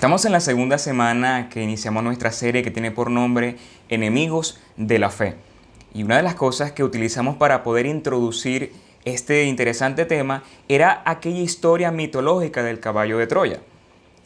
Estamos en la segunda semana que iniciamos nuestra serie que tiene por nombre Enemigos de la Fe. Y una de las cosas que utilizamos para poder introducir este interesante tema era aquella historia mitológica del caballo de Troya.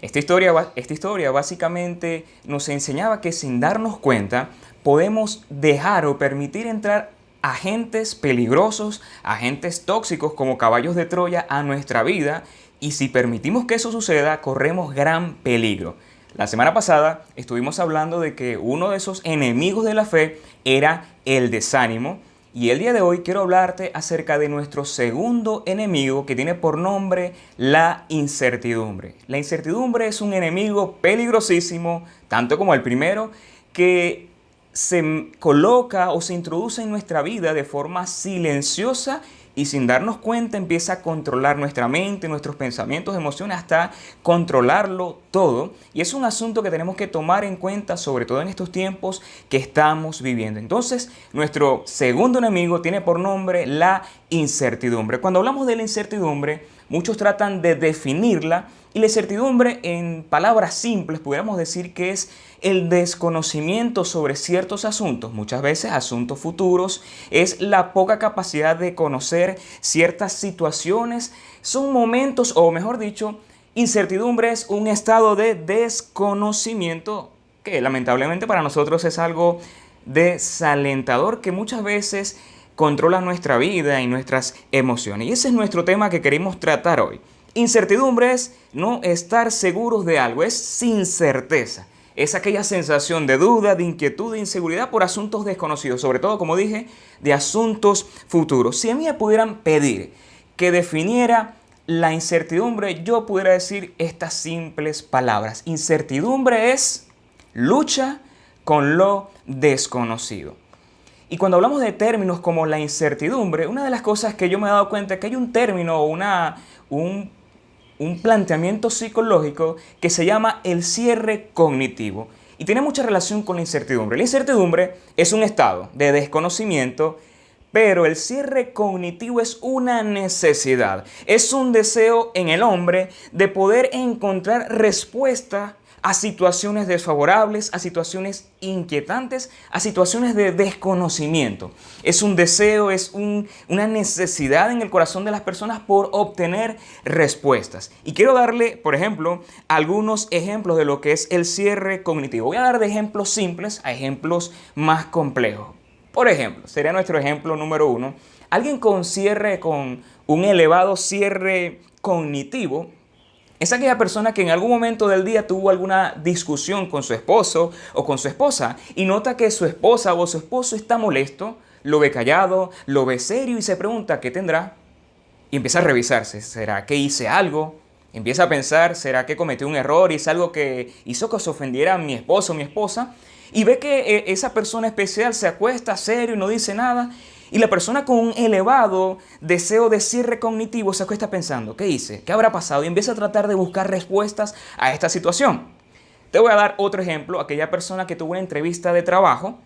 Esta historia básicamente nos enseñaba que sin darnos cuenta podemos dejar o permitir entrar agentes peligrosos, agentes tóxicos como caballos de Troya a nuestra vida, y si permitimos que eso suceda, corremos gran peligro. La semana pasada estuvimos hablando de que uno de esos enemigos de la fe era el desánimo, y el día de hoy quiero hablarte acerca de nuestro segundo enemigo, que tiene por nombre la incertidumbre. La incertidumbre es un enemigo peligrosísimo, tanto como el primero, que se coloca o se introduce en nuestra vida de forma silenciosa y sin darnos cuenta empieza a controlar nuestra mente, nuestros pensamientos, emociones, hasta controlarlo todo. Y es un asunto que tenemos que tomar en cuenta, sobre todo en estos tiempos que estamos viviendo. Entonces, nuestro segundo enemigo tiene por nombre la incertidumbre. Cuando hablamos de la incertidumbre, muchos tratan de definirla, y la incertidumbre, en palabras simples, pudiéramos decir que es el desconocimiento sobre ciertos asuntos, muchas veces asuntos futuros, es la poca capacidad de conocer ciertas situaciones, son momentos, o mejor dicho, incertidumbre es un estado de desconocimiento que lamentablemente para nosotros es algo desalentador, que muchas veces controla nuestra vida y nuestras emociones. Y ese es nuestro tema que queremos tratar hoy. Incertidumbre es no estar seguros de algo, es sin certeza. Es aquella sensación de duda, de inquietud, de inseguridad por asuntos desconocidos, sobre todo, como dije, de asuntos futuros. Si a mí me pudieran pedir que definiera la incertidumbre, yo pudiera decir estas simples palabras. Incertidumbre es lucha con lo desconocido. Y cuando hablamos de términos como la incertidumbre, una de las cosas que yo me he dado cuenta es que hay un término o un planteamiento psicológico que se llama el cierre cognitivo y tiene mucha relación con la incertidumbre. La incertidumbre es un estado de desconocimiento, pero el cierre cognitivo es una necesidad, es un deseo en el hombre de poder encontrar respuesta a situaciones desfavorables, a situaciones inquietantes, a situaciones de desconocimiento. Es un deseo, es una necesidad en el corazón de las personas por obtener respuestas. Y quiero darle, por ejemplo, algunos ejemplos de lo que es el cierre cognitivo. Voy a dar de ejemplos simples a ejemplos más complejos. Por ejemplo, sería nuestro ejemplo número 1. Alguien con un elevado cierre cognitivo es aquella persona que en algún momento del día tuvo alguna discusión con su esposo o con su esposa y nota que su esposa o su esposo está molesto, lo ve callado, lo ve serio y se pregunta qué tendrá. Y empieza a revisarse. ¿Será que hice algo? Empieza a pensar, ¿será que cometí un error? ¿Hice algo que hizo que se ofendiera a mi esposo o mi esposa? Y ve que esa persona especial se acuesta serio y no dice nada. Y la persona con un elevado deseo de cierre cognitivo se acuesta pensando, ¿qué hice? ¿Qué habrá pasado? Y empieza a tratar de buscar respuestas a esta situación. Te voy a dar otro ejemplo, aquella persona que tuvo una entrevista de trabajo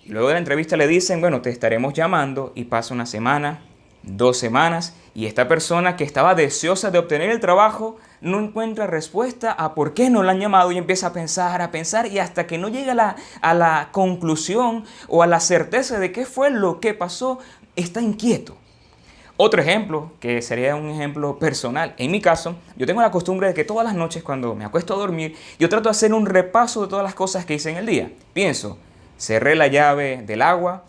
y luego de la entrevista le dicen, bueno, te estaremos llamando, y pasa una semana, 2 semanas, y esta persona que estaba deseosa de obtener el trabajo no encuentra respuesta a por qué no la han llamado y empieza a pensar y hasta que no llega a la conclusión o a la certeza de qué fue lo que pasó, está inquieto. Otro ejemplo, que sería un ejemplo personal. En mi caso, yo tengo la costumbre de que todas las noches cuando me acuesto a dormir, yo trato de hacer un repaso de todas las cosas que hice en el día. Pienso, cerré la llave del agua,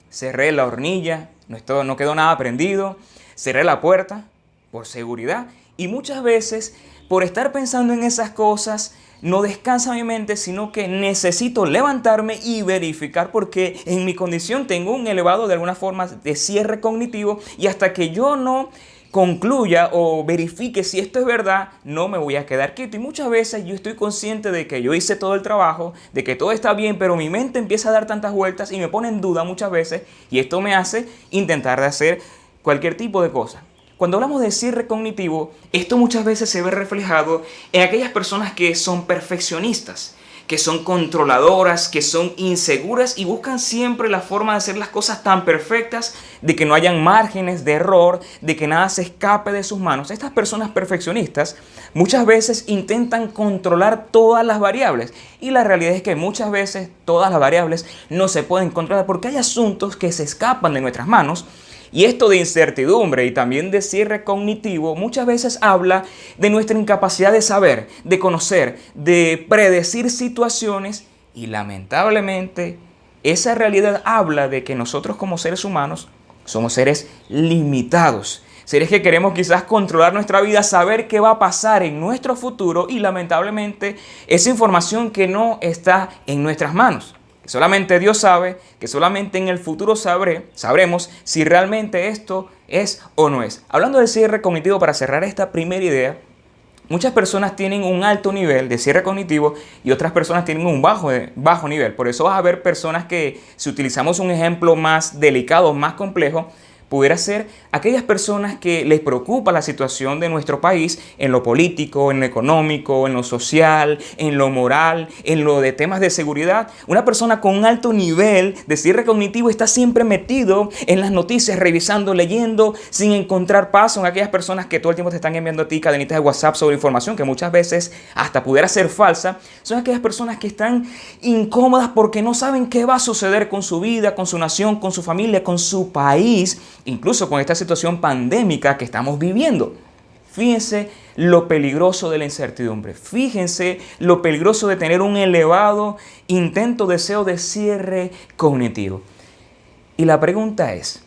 cerré la hornilla, no quedó nada prendido, cerré la puerta por seguridad. Y muchas veces, por estar pensando en esas cosas, no descansa mi mente, sino que necesito levantarme y verificar, porque en mi condición tengo un elevado de alguna forma de cierre cognitivo, y hasta que yo no concluya o verifique si esto es verdad, no me voy a quedar quieto. Y muchas veces yo estoy consciente de que yo hice todo el trabajo, de que todo está bien, pero mi mente empieza a dar tantas vueltas y me pone en duda muchas veces, y esto me hace intentar de hacer cualquier tipo de cosa. Cuando hablamos de cierre cognitivo, esto muchas veces se ve reflejado en aquellas personas que son perfeccionistas, que son controladoras, que son inseguras y buscan siempre la forma de hacer las cosas tan perfectas, de que no hayan márgenes de error, de que nada se escape de sus manos. Estas personas perfeccionistas muchas veces intentan controlar todas las variables y la realidad es que muchas veces todas las variables no se pueden controlar porque hay asuntos que se escapan de nuestras manos. Y esto de incertidumbre y también de cierre cognitivo muchas veces habla de nuestra incapacidad de saber, de conocer, de predecir situaciones y lamentablemente esa realidad habla de que nosotros como seres humanos somos seres limitados. Seres que queremos quizás controlar nuestra vida, saber qué va a pasar en nuestro futuro y lamentablemente esa información que no está en nuestras manos. Que solamente Dios sabe, que solamente en el futuro sabremos si realmente esto es o no es. Hablando del cierre cognitivo, para cerrar esta primera idea, muchas personas tienen un alto nivel de cierre cognitivo y otras personas tienen un bajo nivel. Por eso vas a ver personas que, si utilizamos un ejemplo más delicado, más complejo, pudiera ser aquellas personas que les preocupa la situación de nuestro país en lo político, en lo económico, en lo social, en lo moral, en lo de temas de seguridad. Una persona con un alto nivel de cierre cognitivo está siempre metido en las noticias, revisando, leyendo, sin encontrar paso en aquellas personas que todo el tiempo te están enviando a ti cadenitas de WhatsApp sobre información que muchas veces hasta pudiera ser falsa. Son aquellas personas que están incómodas porque no saben qué va a suceder con su vida, con su nación, con su familia, con su país, incluso con esta situación pandémica que estamos viviendo. Fíjense lo peligroso de la incertidumbre. Fíjense lo peligroso de tener un elevado deseo de cierre cognitivo. Y la pregunta es,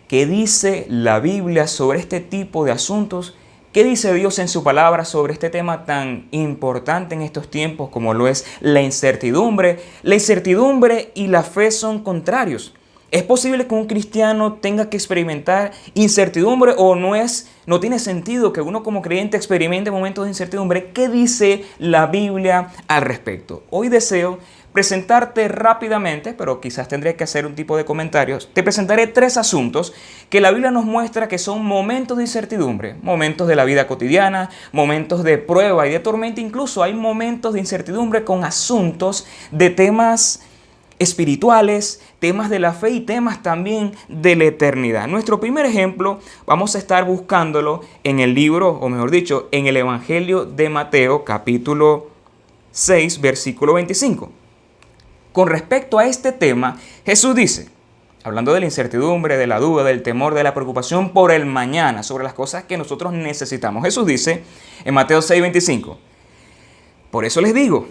¿qué dice la Biblia sobre este tipo de asuntos? ¿Qué dice Dios en su palabra sobre este tema tan importante en estos tiempos como lo es la incertidumbre? La incertidumbre y la fe son contrarios. ¿Es posible que un cristiano tenga que experimentar incertidumbre o no tiene sentido que uno como creyente experimente momentos de incertidumbre? ¿Qué dice la Biblia al respecto? Hoy deseo presentarte rápidamente, pero quizás tendré que hacer un tipo de comentarios. Te presentaré 3 asuntos que la Biblia nos muestra que son momentos de incertidumbre, momentos de la vida cotidiana, momentos de prueba y de tormenta. Incluso hay momentos de incertidumbre con asuntos de temas espirituales, temas de la fe y temas también de la eternidad. Nuestro primer ejemplo vamos a estar buscándolo en el libro, o mejor dicho, en el Evangelio de Mateo, capítulo 6, versículo 25. Con respecto a este tema, Jesús dice, hablando de la incertidumbre, de la duda, del temor, de la preocupación por el mañana, sobre las cosas que nosotros necesitamos. Jesús dice en Mateo 6, 25, por eso les digo,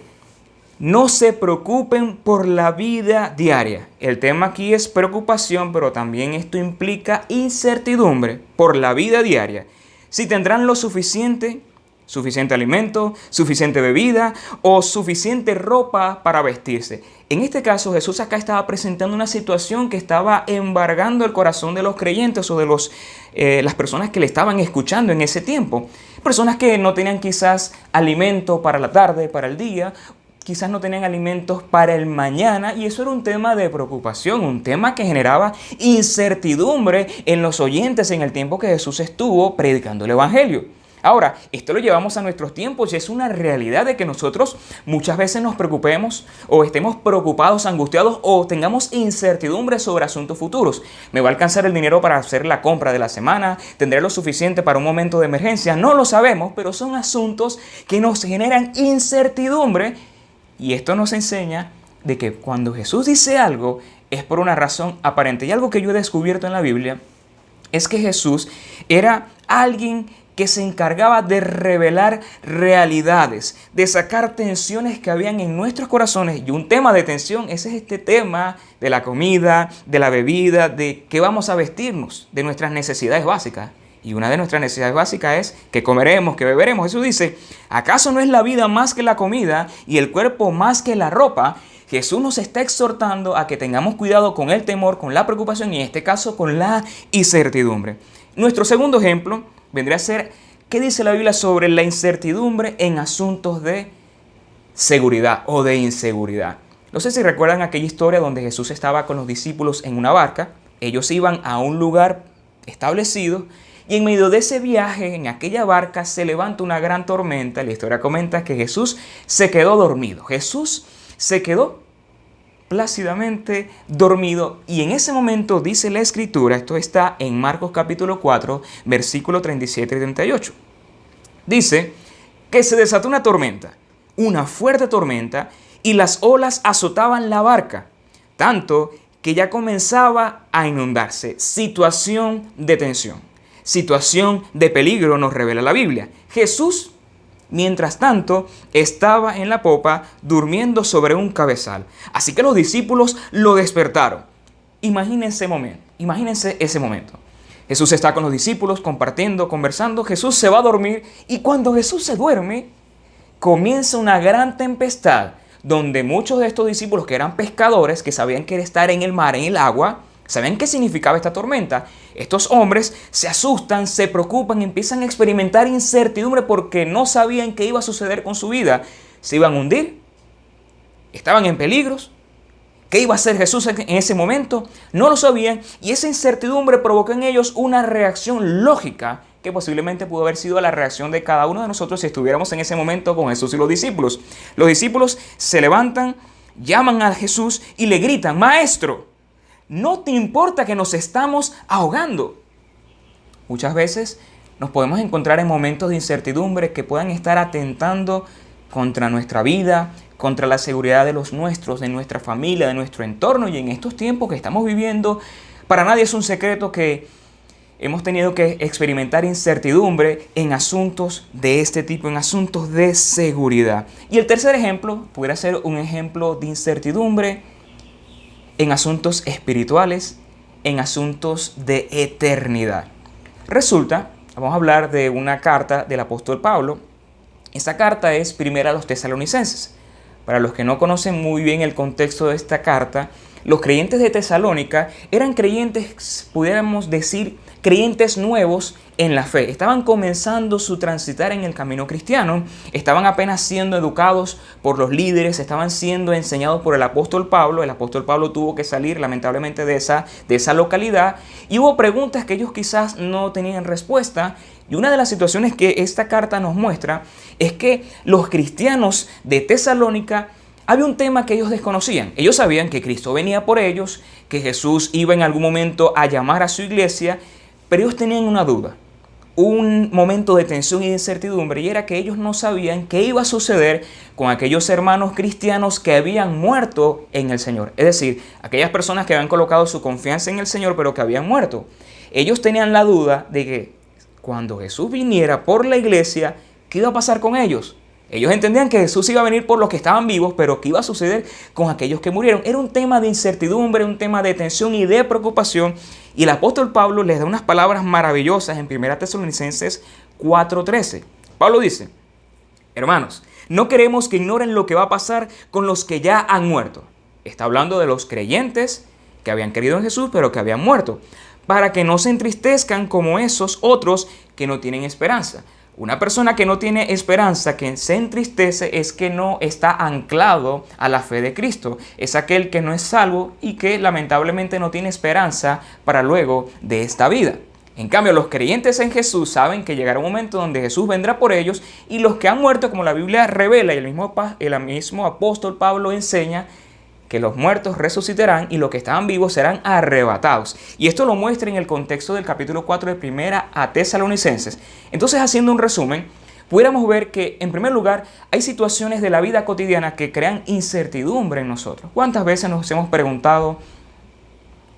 no se preocupen por la vida diaria. El tema aquí es preocupación, pero también esto implica incertidumbre por la vida diaria. Si tendrán lo suficiente alimento, suficiente bebida o suficiente ropa para vestirse. En este caso, Jesús acá estaba presentando una situación que estaba embargando el corazón de los creyentes o de las personas que le estaban escuchando en ese tiempo. Personas que no tenían quizás alimento para la tarde, para el día, quizás no tenían alimentos para el mañana y eso era un tema de preocupación, un tema que generaba incertidumbre en los oyentes en el tiempo que Jesús estuvo predicando el Evangelio. Ahora, esto lo llevamos a nuestros tiempos y es una realidad de que nosotros muchas veces nos preocupemos o estemos preocupados, angustiados o tengamos incertidumbre sobre asuntos futuros. ¿Me va a alcanzar el dinero para hacer la compra de la semana? ¿Tendré lo suficiente para un momento de emergencia? No lo sabemos, pero son asuntos que nos generan incertidumbre. Y esto nos enseña de que cuando Jesús dice algo es por una razón aparente. Y algo que yo he descubierto en la Biblia es que Jesús era alguien que se encargaba de revelar realidades, de sacar tensiones que habían en nuestros corazones. Y un tema de tensión, ese es este tema de la comida, de la bebida, de qué vamos a vestirnos, de nuestras necesidades básicas. Y una de nuestras necesidades básicas es que comeremos, que beberemos. Jesús dice, ¿acaso no es la vida más que la comida y el cuerpo más que la ropa? Jesús nos está exhortando a que tengamos cuidado con el temor, con la preocupación y en este caso con la incertidumbre. Nuestro segundo ejemplo vendría a ser, ¿qué dice la Biblia sobre la incertidumbre en asuntos de seguridad o de inseguridad? No sé si recuerdan aquella historia donde Jesús estaba con los discípulos en una barca. Ellos iban a un lugar establecido Y en medio de ese viaje, en aquella barca, se levanta una gran tormenta. La historia comenta que Jesús se quedó dormido. Jesús se quedó plácidamente dormido, y en ese momento dice la escritura, esto está en Marcos capítulo 4, versículo 37 y 38. Dice que se desató una tormenta, una fuerte tormenta, y las olas azotaban la barca, tanto que ya comenzaba a inundarse. Situación de tensión, situación de peligro, nos revela la Biblia. Jesús, mientras tanto, estaba en la popa durmiendo sobre un cabezal. Así que los discípulos lo despertaron. Imagínense ese momento. Jesús está con los discípulos compartiendo, conversando. Jesús se va a dormir, y cuando Jesús se duerme, comienza una gran tempestad donde muchos de estos discípulos, que eran pescadores, que sabían que era estar en el mar, en el agua, sabían qué significaba esta tormenta. Estos hombres se asustan, se preocupan, empiezan a experimentar incertidumbre porque no sabían qué iba a suceder con su vida. ¿Se iban a hundir? ¿Estaban en peligros? ¿Qué iba a hacer Jesús en ese momento? No lo sabían, y esa incertidumbre provocó en ellos una reacción lógica que posiblemente pudo haber sido la reacción de cada uno de nosotros si estuviéramos en ese momento con Jesús y los discípulos. Los discípulos se levantan, llaman a Jesús y le gritan: Maestro, ¿no te importa que nos estamos ahogando? Muchas veces nos podemos encontrar en momentos de incertidumbre que puedan estar atentando contra nuestra vida, contra la seguridad de los nuestros, de nuestra familia, de nuestro entorno. Y en estos tiempos que estamos viviendo, para nadie es un secreto que hemos tenido que experimentar incertidumbre en asuntos de este tipo, en asuntos de seguridad. Y el tercer ejemplo pudiera ser un ejemplo de incertidumbre en asuntos espirituales, en asuntos de eternidad. Resulta, vamos a hablar de una carta del apóstol Pablo. Esta carta es primera a los tesalonicenses. Para los que no conocen muy bien el contexto de esta carta, los creyentes de Tesalónica eran creyentes, pudiéramos decir, creyentes nuevos en la fe. Estaban comenzando su transitar en el camino cristiano, estaban apenas siendo educados por los líderes, estaban siendo enseñados por el apóstol Pablo. El apóstol Pablo tuvo que salir lamentablemente de esa localidad, y hubo preguntas que ellos quizás no tenían respuesta. Y una de las situaciones que esta carta nos muestra es que los cristianos de Tesalónica, había un tema que ellos desconocían. Ellos sabían que Cristo venía por ellos, que Jesús iba en algún momento a llamar a su iglesia, pero ellos tenían una duda, un momento de tensión y de incertidumbre, y era que ellos no sabían qué iba a suceder con aquellos hermanos cristianos que habían muerto en el Señor. Es decir, aquellas personas que habían colocado su confianza en el Señor, pero que habían muerto. Ellos tenían la duda de que cuando Jesús viniera por la iglesia, ¿qué iba a pasar con ellos? Ellos entendían que Jesús iba a venir por los que estaban vivos, pero ¿qué iba a suceder con aquellos que murieron? Era un tema de incertidumbre, un tema de tensión y de preocupación. Y el apóstol Pablo les da unas palabras maravillosas en 1 Tesalonicenses 4:13. Pablo dice: Hermanos, no queremos que ignoren lo que va a pasar con los que ya han muerto. Está hablando de los creyentes que habían creído en Jesús, pero que habían muerto, para que no se entristezcan como esos otros que no tienen esperanza. Una persona que no tiene esperanza, que se entristece, es que no está anclado a la fe de Cristo. Es aquel que no es salvo y que lamentablemente no tiene esperanza para luego de esta vida. En cambio, los creyentes en Jesús saben que llegará un momento donde Jesús vendrá por ellos, y los que han muerto, como la Biblia revela y el mismo apóstol Pablo enseña, que los muertos resucitarán y los que estaban vivos serán arrebatados. Y esto lo muestra en el contexto del capítulo 4 de 1 a Tesalonicenses. Entonces, haciendo un resumen, pudiéramos ver que, en primer lugar, hay situaciones de la vida cotidiana que crean incertidumbre en nosotros. ¿Cuántas veces nos hemos preguntado: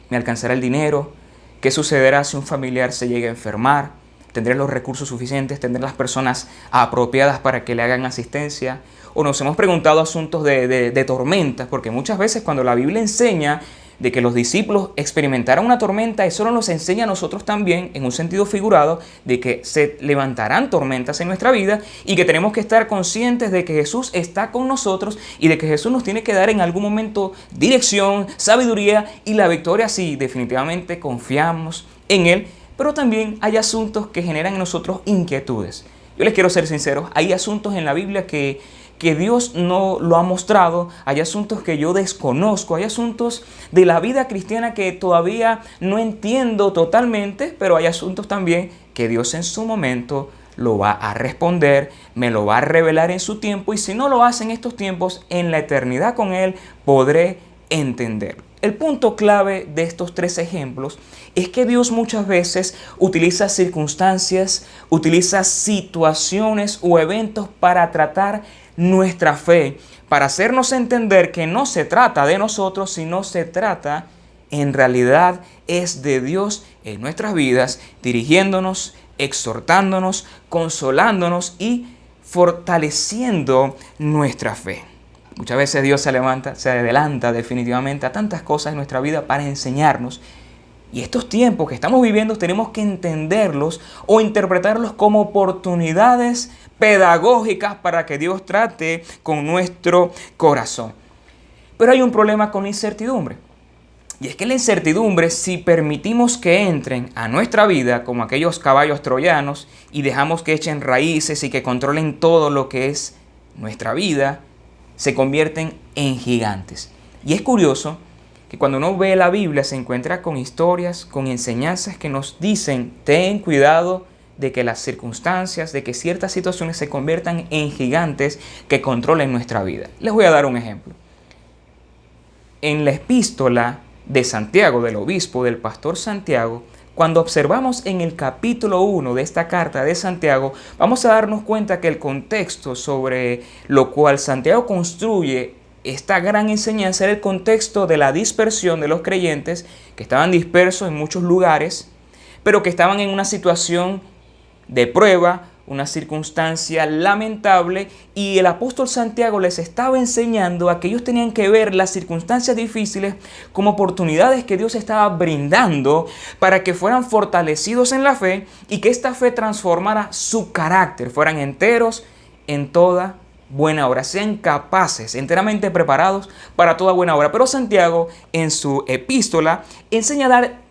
¿me alcanzará el dinero? ¿Qué sucederá si un familiar se llega a enfermar? ¿Tendré los recursos suficientes? ¿Tendré las personas apropiadas para que le hagan asistencia? O nos hemos preguntado asuntos de tormentas, porque muchas veces cuando la Biblia enseña de que los discípulos experimentaron una tormenta, eso nos enseña a nosotros también, en un sentido figurado, de que se levantarán tormentas en nuestra vida y que tenemos que estar conscientes de que Jesús está con nosotros y de que Jesús nos tiene que dar en algún momento dirección, sabiduría y la victoria si definitivamente confiamos en Él. Pero también hay asuntos que generan en nosotros inquietudes. Yo les quiero ser sincero, hay asuntos en la Biblia que Dios no lo ha mostrado, hay asuntos que yo desconozco, hay asuntos de la vida cristiana que todavía no entiendo totalmente, pero hay asuntos también que Dios en su momento lo va a responder, me lo va a revelar en su tiempo, y si no lo hace en estos tiempos, en la eternidad con Él podré entender. El punto clave de estos tres ejemplos es que Dios muchas veces utiliza circunstancias, utiliza situaciones o eventos para tratar nuestra fe, para hacernos entender que no se trata de nosotros, sino se trata en realidad es de Dios en nuestras vidas, dirigiéndonos, exhortándonos, consolándonos y fortaleciendo nuestra fe. Muchas veces Dios se adelanta definitivamente a tantas cosas en nuestra vida para enseñarnos. Y estos tiempos que estamos viviendo tenemos que entenderlos o interpretarlos como oportunidades pedagógicas para que Dios trate con nuestro corazón. Pero hay un problema con la incertidumbre. Y es que la incertidumbre, si permitimos que entren a nuestra vida como aquellos caballos troyanos y dejamos que echen raíces y que controlen todo lo que es nuestra vida, se convierten en gigantes. Y es curioso que cuando uno ve la Biblia se encuentra con historias, con enseñanzas que nos dicen: ten cuidado de que las circunstancias, de que ciertas situaciones se conviertan en gigantes que controlen nuestra vida. Les voy a dar un ejemplo. En la epístola de Santiago, del obispo, del pastor Santiago, cuando observamos en el capítulo 1 de esta carta de Santiago, vamos a darnos cuenta que el contexto sobre lo cual Santiago construye esta gran enseñanza era el contexto de la dispersión de los creyentes que estaban dispersos en muchos lugares, pero que estaban en una situación de prueba, una circunstancia lamentable, y el apóstol Santiago les estaba enseñando a que ellos tenían que ver las circunstancias difíciles como oportunidades que Dios estaba brindando para que fueran fortalecidos en la fe y que esta fe transformara su carácter, fueran enteros en toda buena obra, sean capaces, enteramente preparados para toda buena obra. Pero Santiago en su epístola enseña a dar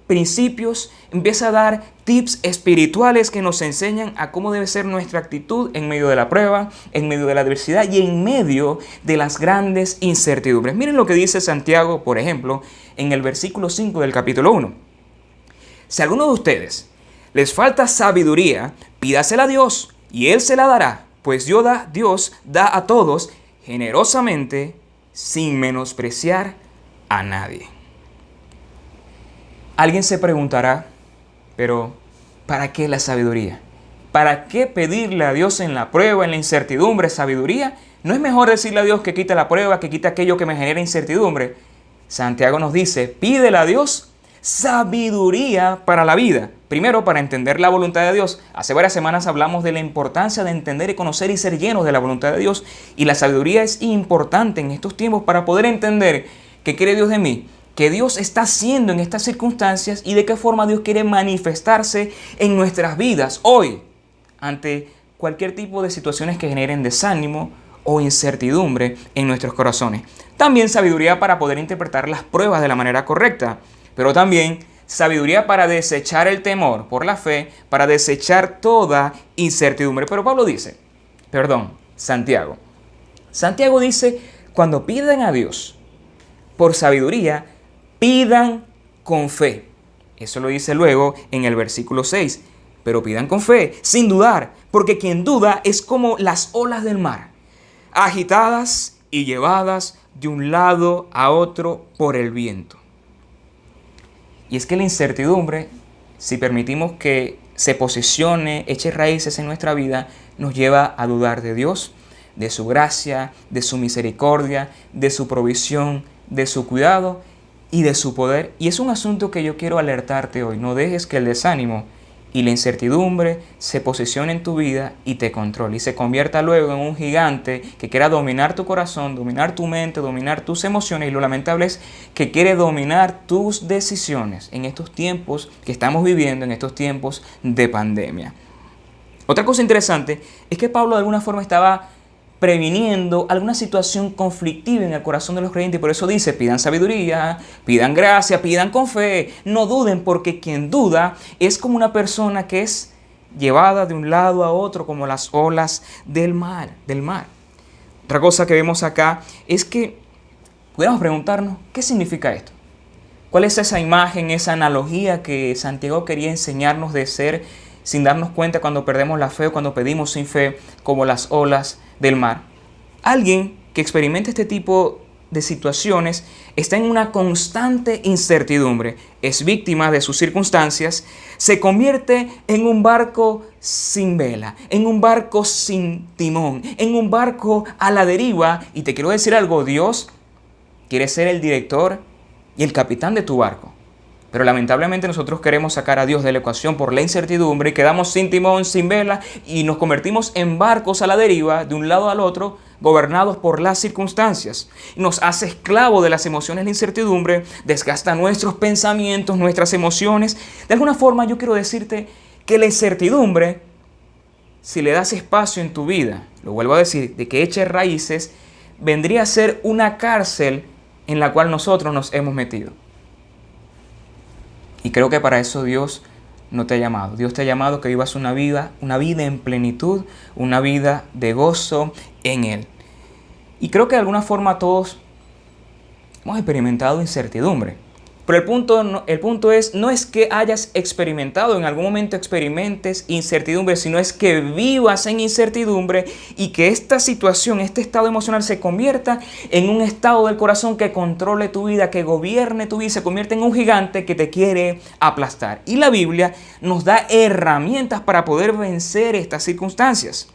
principios, empieza a dar tips espirituales que nos enseñan a cómo debe ser nuestra actitud en medio de la prueba, en medio de la adversidad y en medio de las grandes incertidumbres. Miren lo que dice Santiago, por ejemplo, en el versículo 5 del capítulo 1. Si a alguno de ustedes les falta sabiduría, pídasela a Dios y Él se la dará, pues Dios da a todos generosamente sin menospreciar a nadie. Alguien se preguntará, pero ¿para qué la sabiduría? ¿Para qué pedirle a Dios en la prueba, en la incertidumbre, sabiduría? ¿No es mejor decirle a Dios que quite la prueba, que quite aquello que me genera incertidumbre? Santiago nos dice, pídele a Dios sabiduría para la vida. Primero, para entender la voluntad de Dios. Hace varias semanas hablamos de la importancia de entender y conocer y ser llenos de la voluntad de Dios. Y la sabiduría es importante en estos tiempos para poder entender qué quiere Dios de mí, qué Dios está haciendo en estas circunstancias y de qué forma Dios quiere manifestarse en nuestras vidas hoy ante cualquier tipo de situaciones que generen desánimo o incertidumbre en nuestros corazones. También sabiduría para poder interpretar las pruebas de la manera correcta, pero también sabiduría para desechar el temor por la fe, para desechar toda incertidumbre. Pero Santiago dice, cuando pidan a Dios por sabiduría, pidan con fe. Eso lo dice luego en el versículo 6. Pero pidan con fe, sin dudar, porque quien duda es como las olas del mar, agitadas y llevadas de un lado a otro por el viento. Y es que la incertidumbre, si permitimos que se posicione, eche raíces en nuestra vida, nos lleva a dudar de Dios, de su gracia, de su misericordia, de su provisión, de su cuidado y de su poder. Y es un asunto que yo quiero alertarte hoy. No dejes que el desánimo y la incertidumbre se posicione en tu vida y te controle y se convierta luego en un gigante que quiera dominar tu corazón, dominar tu mente, dominar tus emociones, y lo lamentable es que quiere dominar tus decisiones en estos tiempos que estamos viviendo, en estos tiempos de pandemia. Otra cosa interesante es que Pablo de alguna forma estaba previniendo alguna situación conflictiva en el corazón de los creyentes. Por eso dice, pidan sabiduría, pidan gracia, pidan con fe. No duden, porque quien duda es como una persona que es llevada de un lado a otro como las olas del mar. Otra cosa que vemos acá es que podemos preguntarnos, ¿qué significa esto? ¿Cuál es esa imagen, esa analogía que Santiago quería enseñarnos de ser sin darnos cuenta cuando perdemos la fe o cuando pedimos sin fe, como las olas del mar. Alguien que experimenta este tipo de situaciones está en una constante incertidumbre, es víctima de sus circunstancias, se convierte en un barco sin vela, en un barco sin timón, en un barco a la deriva. Y te quiero decir algo, Dios quiere ser el director y el capitán de tu barco. Pero lamentablemente nosotros queremos sacar a Dios de la ecuación por la incertidumbre y quedamos sin timón, sin vela y nos convertimos en barcos a la deriva de un lado al otro, gobernados por las circunstancias. Nos hace esclavos de las emociones, la incertidumbre, desgasta nuestros pensamientos, nuestras emociones. De alguna forma yo quiero decirte que la incertidumbre, si le das espacio en tu vida, lo vuelvo a decir, de que eche raíces, vendría a ser una cárcel en la cual nosotros nos hemos metido. Y creo que para eso Dios no te ha llamado. Dios te ha llamado que vivas una vida en plenitud, una vida de gozo en Él. Y creo que de alguna forma todos hemos experimentado incertidumbre. Pero el punto es, no es que hayas experimentado, en algún momento experimentes incertidumbre, sino es que vivas en incertidumbre y que esta situación, este estado emocional se convierta en un estado del corazón que controle tu vida, que gobierne tu vida, se convierte en un gigante que te quiere aplastar. Y la Biblia nos da herramientas para poder vencer estas circunstancias.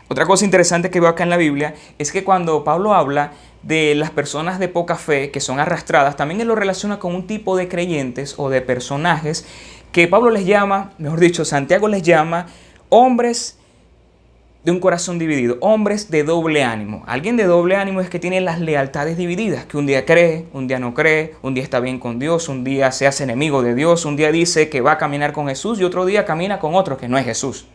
Otra cosa interesante que veo acá en la Biblia es que cuando Pablo habla de las personas de poca fe que son arrastradas, también él lo relaciona con un tipo de creyentes o de personajes que Pablo les llama, mejor dicho, Santiago les llama hombres de un corazón dividido, hombres de doble ánimo. Alguien de doble ánimo es que tiene las lealtades divididas, que un día cree, un día no cree, un día está bien con Dios, un día se hace enemigo de Dios, un día dice que va a caminar con Jesús y otro día camina con otro que no es Jesús.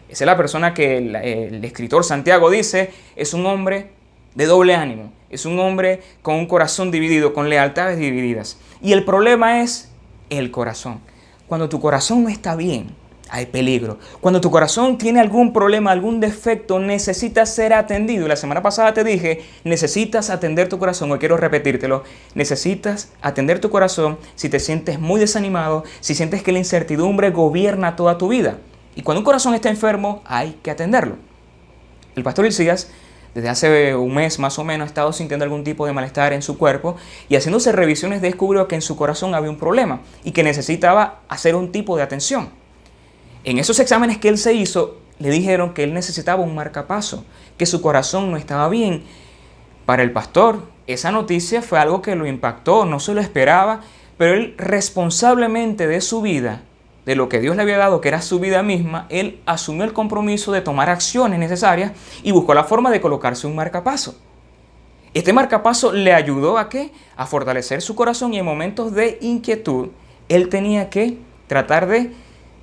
Esa es la persona que el escritor Santiago dice es un hombre de doble ánimo. Es un hombre con un corazón dividido, con lealtades divididas. Y el problema es el corazón. Cuando tu corazón no está bien, hay peligro. Cuando tu corazón tiene algún problema, algún defecto, necesita ser atendido. Y la semana pasada te dije, necesitas atender tu corazón. Hoy quiero repetírtelo. Necesitas atender tu corazón si te sientes muy desanimado, si sientes que la incertidumbre gobierna toda tu vida. Y cuando un corazón está enfermo, hay que atenderlo. El pastor Elías, desde hace un mes más o menos, ha estado sintiendo algún tipo de malestar en su cuerpo y haciéndose revisiones descubrió que en su corazón había un problema y que necesitaba hacer un tipo de atención. En esos exámenes que él se hizo, le dijeron que él necesitaba un marcapaso, que su corazón no estaba bien. Para el pastor, esa noticia fue algo que lo impactó, no se lo esperaba, pero él responsablemente de su vida, de lo que Dios le había dado, que era su vida misma, él asumió el compromiso de tomar acciones necesarias y buscó la forma de colocarse un marcapaso. Este marcapaso le ayudó ¿a qué? A fortalecer su corazón y en momentos de inquietud, él tenía que tratar de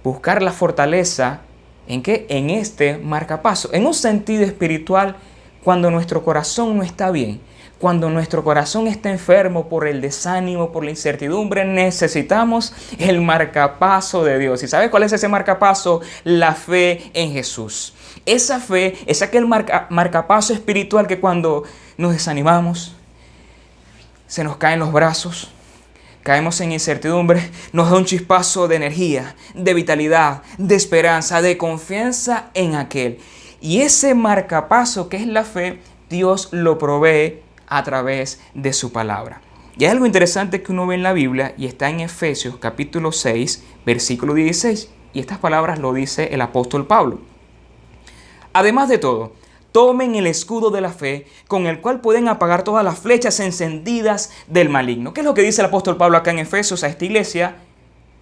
buscar la fortaleza ¿en qué? En este marcapaso. En un sentido espiritual, cuando nuestro corazón no está bien, cuando nuestro corazón está enfermo por el desánimo, por la incertidumbre, necesitamos el marcapaso de Dios. ¿Y sabes cuál es ese marcapaso? La fe en Jesús. Esa fe es aquel marcapaso espiritual que cuando nos desanimamos, se nos caen los brazos, caemos en incertidumbre, nos da un chispazo de energía, de vitalidad, de esperanza, de confianza en aquel. Y ese marcapaso que es la fe, Dios lo provee a través de su palabra. Y hay algo interesante que uno ve en la Biblia y está en Efesios capítulo 6, versículo 16. Y estas palabras lo dice el apóstol Pablo. Además de todo, tomen el escudo de la fe con el cual pueden apagar todas las flechas encendidas del maligno. ¿Qué es lo que dice el apóstol Pablo acá en Efesios a esta iglesia?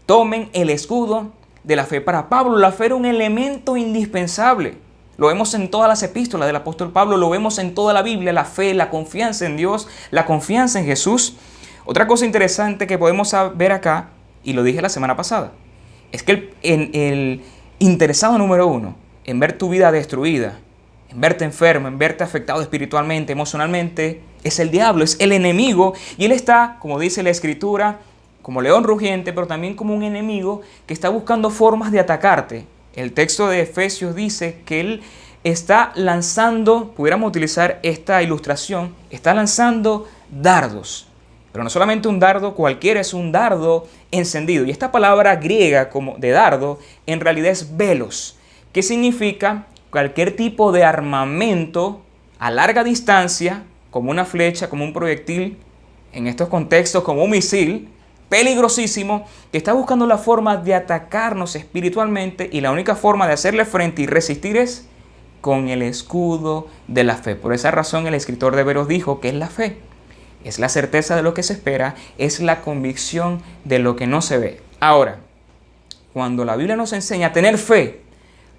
Tomen el escudo de la fe. Para Pablo la fe era un elemento indispensable. Lo vemos en todas las epístolas del apóstol Pablo, lo vemos en toda la Biblia, la fe, la confianza en Dios, la confianza en Jesús. Otra cosa interesante que podemos ver acá, y lo dije la semana pasada, es que el interesado número uno en ver tu vida destruida, en verte enfermo, en verte afectado espiritualmente, emocionalmente, es el diablo, es el enemigo. Y él está, como dice la Escritura, como león rugiente, pero también como un enemigo que está buscando formas de atacarte. El texto de Efesios dice que él está lanzando, pudiéramos utilizar esta ilustración, está lanzando dardos Pero no solamente un dardo cualquiera, es un dardo encendido. Y esta palabra griega como de dardo en realidad es velos, que significa cualquier tipo de armamento a larga distancia, como una flecha, como un proyectil, en estos contextos como un misil, peligrosísimo, que está buscando la forma de atacarnos espiritualmente, y la única forma de hacerle frente y resistir es con el escudo de la fe. Por esa razón el escritor de Hebreos dijo que es la fe. Es la certeza de lo que se espera, es la convicción de lo que no se ve. Ahora, cuando la Biblia nos enseña a tener fe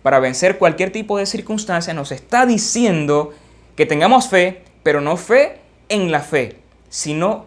para vencer cualquier tipo de circunstancia, nos está diciendo que tengamos fe, pero no fe en la fe, sino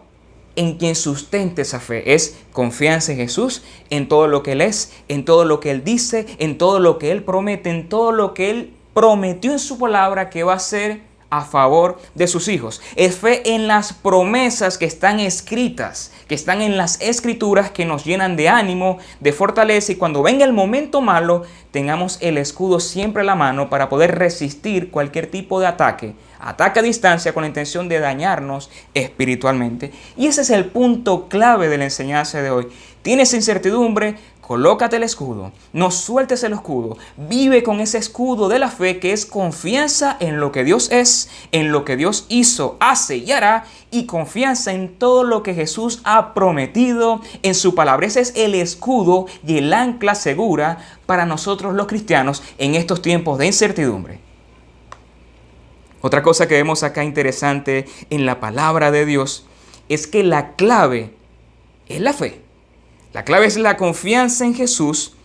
en quien sustente esa fe. Es confianza en Jesús, en todo lo que Él es, en todo lo que Él dice, en todo lo que Él promete, en todo lo que Él prometió en su palabra que va a hacer a favor de sus hijos. Es fe en las promesas que están escritas, que están en las escrituras, que nos llenan de ánimo, de fortaleza, y cuando venga el momento malo, tengamos el escudo siempre a la mano para poder resistir cualquier tipo de ataque a distancia con la intención de dañarnos espiritualmente. Y ese es el punto clave de la enseñanza de hoy. ¿Tienes incertidumbre? Colócate el escudo, no sueltes el escudo, vive con ese escudo de la fe que es confianza en lo que Dios es, en lo que Dios hizo, hace y hará, y confianza en todo lo que Jesús ha prometido en su palabra. Ese es el escudo y el ancla segura para nosotros los cristianos en estos tiempos de incertidumbre. Otra cosa que vemos acá interesante en la palabra de Dios es que la clave es la fe. La clave es la confianza en Jesús,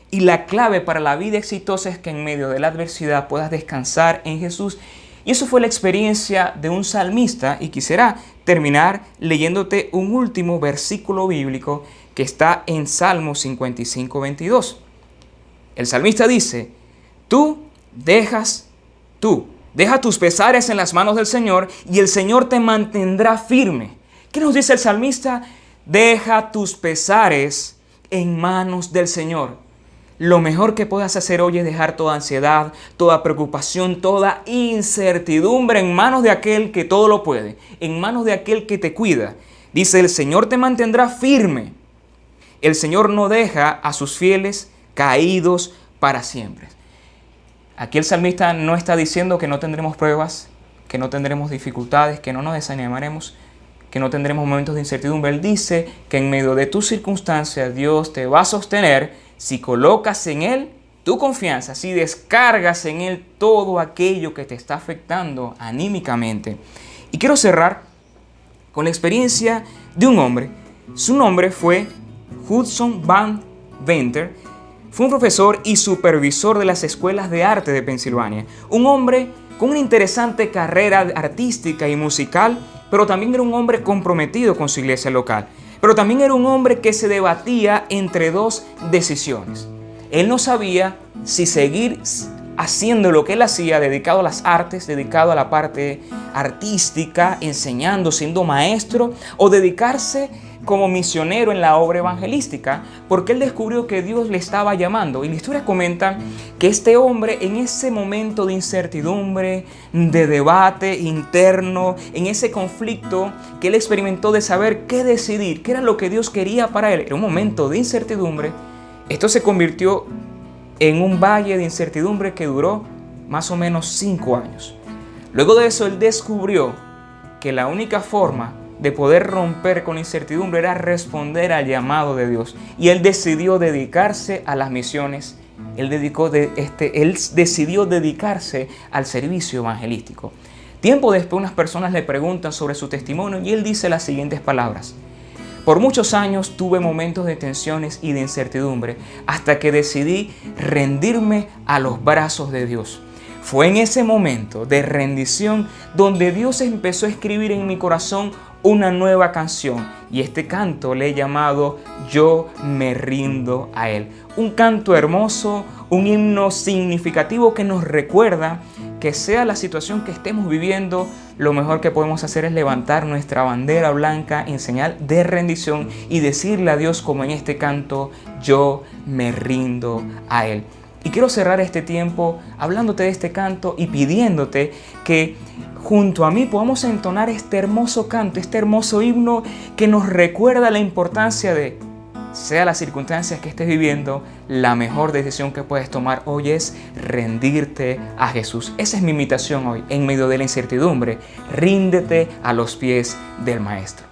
y la clave para la vida exitosa es que en medio de la adversidad puedas descansar en Jesús. Y eso fue la experiencia de un salmista, y quisiera terminar leyéndote un último versículo bíblico que está en Salmo 55, 22. El salmista dice: deja tus pesares en las manos del Señor, y el Señor te mantendrá firme. ¿Qué nos dice el salmista? Deja tus pesares en manos del Señor. Lo mejor que puedas hacer hoy es dejar toda ansiedad, toda preocupación, toda incertidumbre en manos de aquel que todo lo puede, en manos de aquel que te cuida. Dice: el Señor te mantendrá firme. El Señor no deja a sus fieles caídos para siempre. Aquí el salmista no está diciendo que no tendremos pruebas, que no tendremos dificultades, que no nos desanimaremos, que no tendremos momentos de incertidumbre. Él dice que en medio de tus circunstancias Dios te va a sostener si colocas en Él tu confianza, si descargas en Él todo aquello que te está afectando anímicamente. Y quiero cerrar con la experiencia de un hombre. Su nombre fue Hudson Van Venter. Fue un profesor y supervisor de las escuelas de arte de Pensilvania. Un hombre con una interesante carrera artística y musical, pero también era un hombre comprometido con su iglesia local. Pero también era un hombre que se debatía entre dos decisiones. Él no sabía si seguir haciendo lo que él hacía, dedicado a las artes, dedicado a la parte artística, enseñando, siendo maestro, o dedicarse como misionero en la obra evangelística, porque él descubrió que Dios le estaba llamando. Y la historia comenta que este hombre, en ese momento de incertidumbre, de debate interno, en ese conflicto que él experimentó de saber qué decidir, qué era lo que Dios quería para él, era un momento de incertidumbre. Esto se convirtió en un valle de incertidumbre que duró más o menos 5 años. Luego de eso, él descubrió que la única forma de poder romper con incertidumbre era responder al llamado de Dios. Y él decidió dedicarse a las misiones. Él decidió dedicarse al servicio evangelístico. Tiempo después, unas personas le preguntan sobre su testimonio y él dice las siguientes palabras: por muchos años tuve momentos de tensiones y de incertidumbre hasta que decidí rendirme a los brazos de Dios. Fue en ese momento de rendición donde Dios empezó a escribir en mi corazón una nueva canción, y este canto le he llamado Yo me rindo a Él. Un canto hermoso, un himno significativo que nos recuerda que sea la situación que estemos viviendo, lo mejor que podemos hacer es levantar nuestra bandera blanca en señal de rendición y decirle a Dios, como en este canto, yo me rindo a Él. Y quiero cerrar este tiempo hablándote de este canto y pidiéndote que junto a mí podamos entonar este hermoso canto, este hermoso himno que nos recuerda la importancia de, sea las circunstancias que estés viviendo, la mejor decisión que puedes tomar hoy es rendirte a Jesús. Esa es mi invitación hoy, en medio de la incertidumbre. Ríndete a los pies del Maestro.